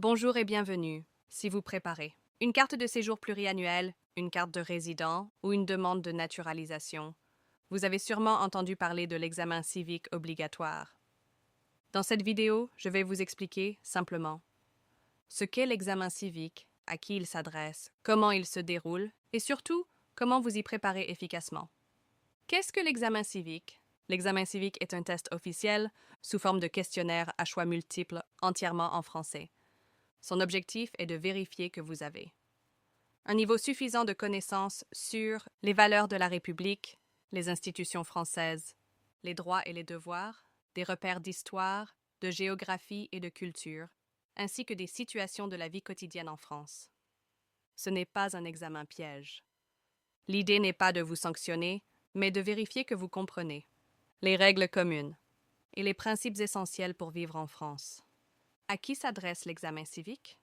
Bonjour et bienvenue, si vous préparez une carte de séjour pluriannuelle, une carte de résident ou une demande de naturalisation. Vous avez sûrement entendu parler de l'examen civique obligatoire. Dans cette vidéo, je vais vous expliquer simplement ce qu'est l'examen civique, à qui il s'adresse, comment il se déroule et surtout comment vous y préparer efficacement. Qu'est-ce que l'examen civique? L'examen civique est un test officiel sous forme de questionnaire à choix multiples entièrement en français. Son objectif est de vérifier que vous avez un niveau suffisant de connaissances sur les valeurs de la République, les institutions françaises, les droits et les devoirs, des repères d'histoire, de géographie et de culture, ainsi que des situations de la vie quotidienne en France. Ce n'est pas un examen piège. L'idée n'est pas de vous sanctionner, mais de vérifier que vous comprenez les règles communes et les principes essentiels pour vivre en France. À qui s'adresse l'examen civique?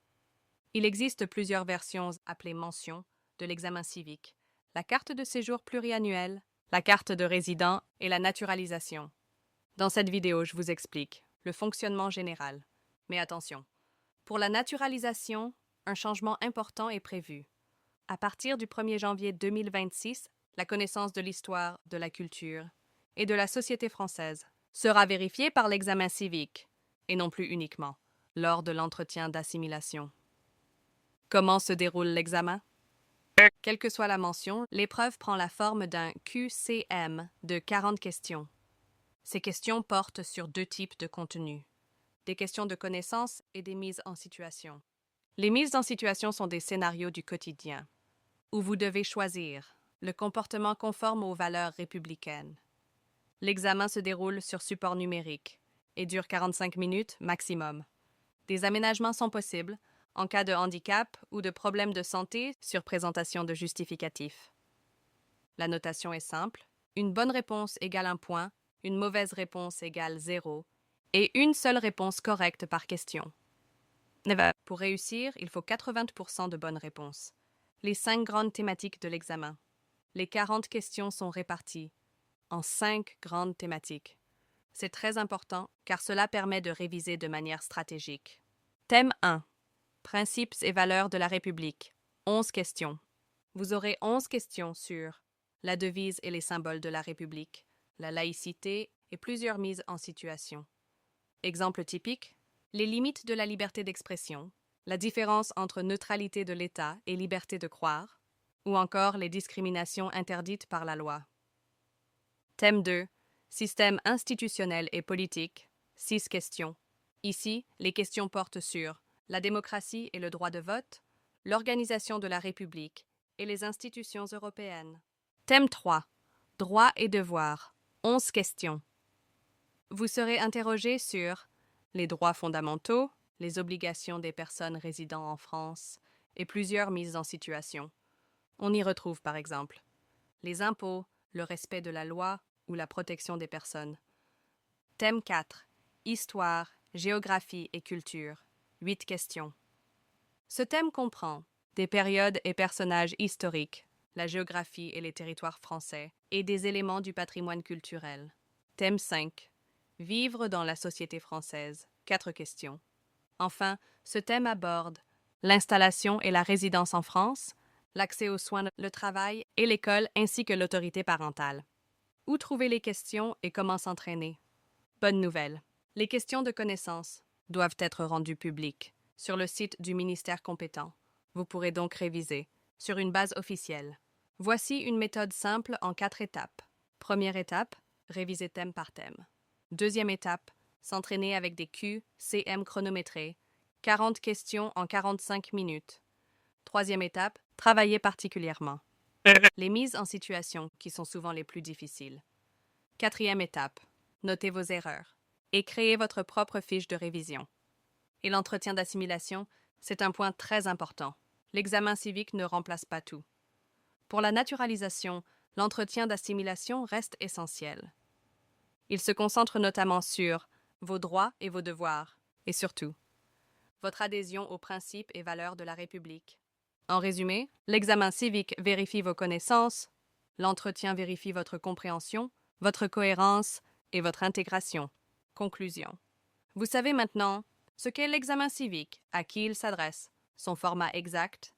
Il existe plusieurs versions appelées mentions de l'examen civique, la carte de séjour pluriannuelle, la carte de résident et la naturalisation. Dans cette vidéo, je vous explique le fonctionnement général. Mais attention, pour la naturalisation, un changement important est prévu. À partir du 1er janvier 2026, la connaissance de l'histoire, de la culture et de la société française sera vérifiée par l'examen civique, et non plus uniquement lors de l'entretien d'assimilation. Comment se déroule l'examen? Quelle que soit la mention, l'épreuve prend la forme d'un QCM de 40 questions. Ces questions portent sur deux types de contenus, des questions de connaissances et des mises en situation. Les mises en situation sont des scénarios du quotidien, où vous devez choisir le comportement conforme aux valeurs républicaines. L'examen se déroule sur support numérique et dure 45 minutes maximum. Des aménagements sont possibles en cas de handicap ou de problème de santé sur présentation de justificatif. La notation est simple. Une bonne réponse égale 1 point, une mauvaise réponse égale 0, et une seule réponse correcte par question. Pour réussir, il faut 80% de bonnes réponses. Les 5 grandes thématiques de l'examen. Les 40 questions sont réparties en 5 grandes thématiques. C'est très important car cela permet de réviser de manière stratégique. Thème 1. Principes et valeurs de la République. 11 questions. Vous aurez 11 questions sur la devise et les symboles de la République, la laïcité et plusieurs mises en situation. Exemple typique, les limites de la liberté d'expression, la différence entre neutralité de l'État et liberté de croire, ou encore les discriminations interdites par la loi. Thème 2. Système institutionnel et politique. 6 questions. Ici, les questions portent sur la démocratie et le droit de vote, l'organisation de la République et les institutions européennes. Thème 3. Droits et devoirs. 11 questions. Vous serez interrogé sur les droits fondamentaux, les obligations des personnes résidant en France et plusieurs mises en situation. On y retrouve par exemple les impôts, le respect de la loi ou la protection des personnes. Thème 4. Histoire, géographie et culture. 8 questions. Ce thème comprend des périodes et personnages historiques, la géographie et les territoires français, et des éléments du patrimoine culturel. Thème 5. Vivre dans la société française. 4 questions. Enfin, ce thème aborde l'installation et la résidence en France, l'accès aux soins, le travail et l'école ainsi que l'autorité parentale. Où trouver les questions et comment s'entraîner? Bonne nouvelle. Les questions de connaissances doivent être rendues publiques sur le site du ministère compétent. Vous pourrez donc réviser sur une base officielle. Voici une méthode simple en 4 étapes. Première étape, réviser thème par thème. Deuxième étape, s'entraîner avec des QCM chronométrés, 40 questions en 45 minutes. Troisième étape, travailler particulièrement les mises en situation qui sont souvent les plus difficiles. Quatrième étape, notez vos erreurs et créez votre propre fiche de révision. Et l'entretien d'assimilation, c'est un point très important. L'examen civique ne remplace pas tout. Pour la naturalisation, l'entretien d'assimilation reste essentiel. Il se concentre notamment sur vos droits et vos devoirs, et surtout, votre adhésion aux principes et valeurs de la République. En résumé, l'examen civique vérifie vos connaissances, l'entretien vérifie votre compréhension, votre cohérence et votre intégration. Conclusion. Vous savez maintenant Ce qu'est l'examen civique, à qui il s'adresse, son format exact,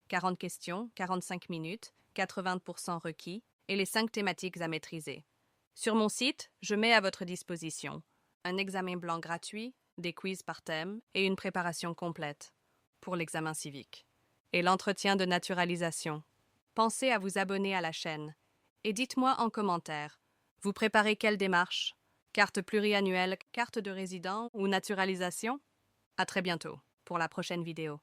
40 questions, 45 minutes, 80% requis, et les 5 thématiques à maîtriser. Sur mon site, je mets à votre disposition un examen blanc gratuit, des quiz par thème et une préparation complète pour l'examen civique. Et l'entretien de naturalisation. Pensez à vous abonner à la chaîne et dites-moi en commentaire, vous préparez quelle démarche? Carte pluriannuelle, carte de résident ou naturalisation? À très bientôt pour la prochaine vidéo.